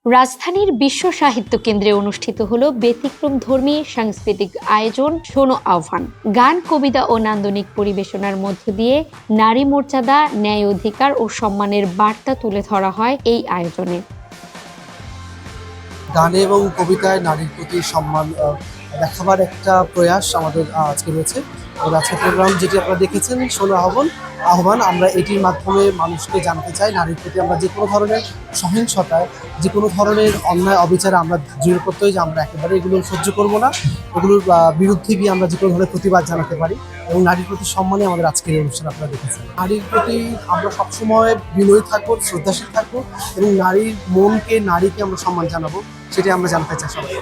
রাজধানীর বিশ্ব সাহিত্য কেন্দ্রে অনুষ্ঠিত হলো ব্যতিক্রমধর্মী সাংস্কৃতিক আয়োজন শোনো আহ্বান। গান, কবিতা ও নান্দনিক পরিবেশনার মধ্য দিয়ে নারী মর্যাদা, ন্যায়, অধিকার ও সম্মানের বার্তা তুলে ধরা হয় এই আয়োজনে। গানে এবং কবিতায় নারীর প্রতি সম্মান দেখাবার একটা প্রয়াস আমাদের আজকে রয়েছে। আজকের প্রোগ্রাম যেটি আপনারা দেখেছেন শোনো আহ্বান, আমরা এটির মাধ্যমে মানুষকে জানাতে চাই নারীর প্রতি আমরা যে কোনো ধরনের সহিংসতায়, যে কোনো ধরনের অন্যায় অবিচারে আমরা দৃঢ় করতে হয় যে আমরা একেবারে এগুলো সহ্য করবো না, এগুলোর বিরুদ্ধে গিয়ে আমরা যে কোনো ধরনের প্রতিবাদ জানাতে পারি এবং নারীর প্রতি সম্মানে আমাদের আজকের এই অনুষ্ঠান আপনারা দেখেছেন। নারীর প্রতি আমরা সবসময় বিনয়ী থাকবো, শ্রদ্ধাশীল থাকবো এবং নারীর মনকে, নারীকে আমরা সম্মান জানাবো, সেটাই আমরা জানতে চাই সবাই।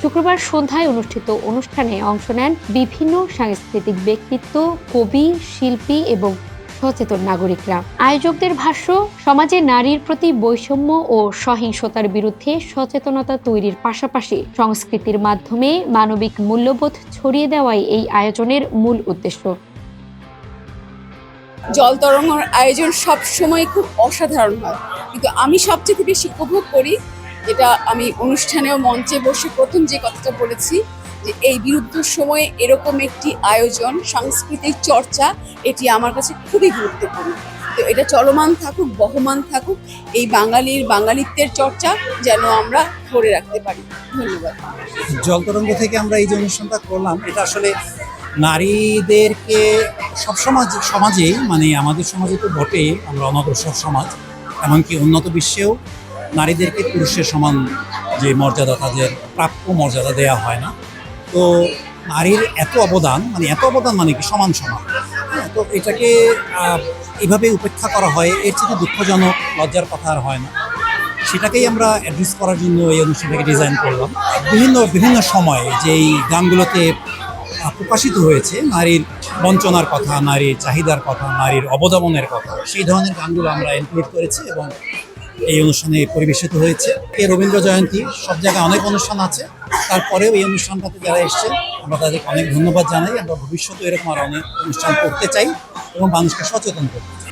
শুক্রবার সন্ধ্যায় অনুষ্ঠিত অনুষ্ঠানে অংশ নেন বিভিন্ন সাংস্কৃতিক ব্যক্তিত্ব, কবি, শিল্পী এবং সচেতন নাগরিকরা। আয়োজকদের ভাষ্য, সমাজে নারীর প্রতি বৈষম্য ও সহিংসতার বিরুদ্ধে সচেতনতা তৈরির পাশাপাশি সংস্কৃতির মাধ্যমে মানবিক মূল্যবোধ ছড়িয়ে দেওয়াই এই আয়োজনের মূল উদ্দেশ্য। জল তরঙ্গের আয়োজন সবসময় খুব অসাধারণ হয়, কিন্তু আমি সবচেয়ে বেশি উপভোগ করি, যেটা আমি অনুষ্ঠানেও মঞ্চে বসে প্রথম যে কথাটা বলেছি, যে এই বিরুদ্ধ সময়ে এরকম একটি আয়োজন, সাংস্কৃতিক চর্চা, এটি আমার কাছে খুবই গুরুত্বপূর্ণ। তো এটা চলমান থাকুক, বহমান থাকুক, এই বাঙালিত্বের চর্চা যেন আমরা ধরে রাখতে পারি। ধন্যবাদ। জল তরঙ্গ থেকে আমরা এই যে অনুষ্ঠানটা করলাম, এটা আসলে নারীদেরকে সব সমাজেই, মানে আমাদের সমাজে তো বটেই, আমরা অনগ্রসর সমাজ, এমনকি উন্নত বিশ্বেও নারীদেরকে পুরুষের সমান যে মর্যাদা, তাদের প্রাপ্য মর্যাদা দেওয়া হয় না। তো নারীর এত অবদান মানে কি সমান। তো এটাকে এইভাবে উপেক্ষা করা হয়, এর চেয়ে দুঃখজনক, লজ্জার কথা আর হয় না। সেটাকেই আমরা অ্যাড্রেস করার জন্য এই অনুষ্ঠানটাকে ডিজাইন করলাম। বিভিন্ন সময়ে যেই গানগুলোতে প্রকাশিত হয়েছে নারীর বঞ্চনার কথা, নারীর চাহিদার কথা, নারীর অবদমনের কথা, সেই ধরনের গানগুলো আমরা ইনক্লুড করেছি এবং এই অনুষ্ঠানে পরিবেশিত হয়েছে। এই রবীন্দ্র জয়ন্তী, সব জায়গায় অনেক অনুষ্ঠান আছে, তারপরেও এই অনুষ্ঠানটাতে যারা এসছে আমরা তাদেরকে অনেক ধন্যবাদ জানাই। আমরা ভবিষ্যতে এরকম আরও অনেক অনুষ্ঠান করতে চাই এবং মানুষকে সচেতন করতে চাই।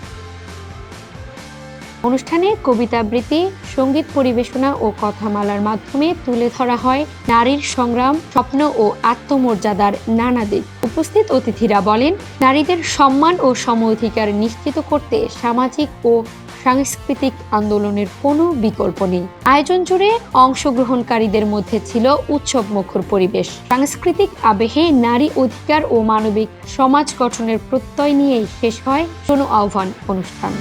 অনুষ্ঠানে কবিতা আবৃত্তি, সঙ্গীত পরিবেশনা ও কথামালার মাধ্যমে তুলে ধরা হয় নারীর সংগ্রাম, স্বপ্ন ও আত্মমর্যাদার নানা দিক। উপস্থিত অতিথিরা বলেন, নারীদের সম্মান ও সম অধিকার নিশ্চিত করতে সামাজিক ও সাংস্কৃতিক আন্দোলনের কোনো বিকল্প নেই। আয়োজন জুড়ে অংশগ্রহণকারীদের মধ্যে ছিল উৎসবমুখর পরিবেশ। সাংস্কৃতিক আবেগে নারী অধিকার ও মানবিক সমাজ গঠনের প্রত্যয় নিয়েই শেষ হয় শোনো আহ্বান অনুষ্ঠান।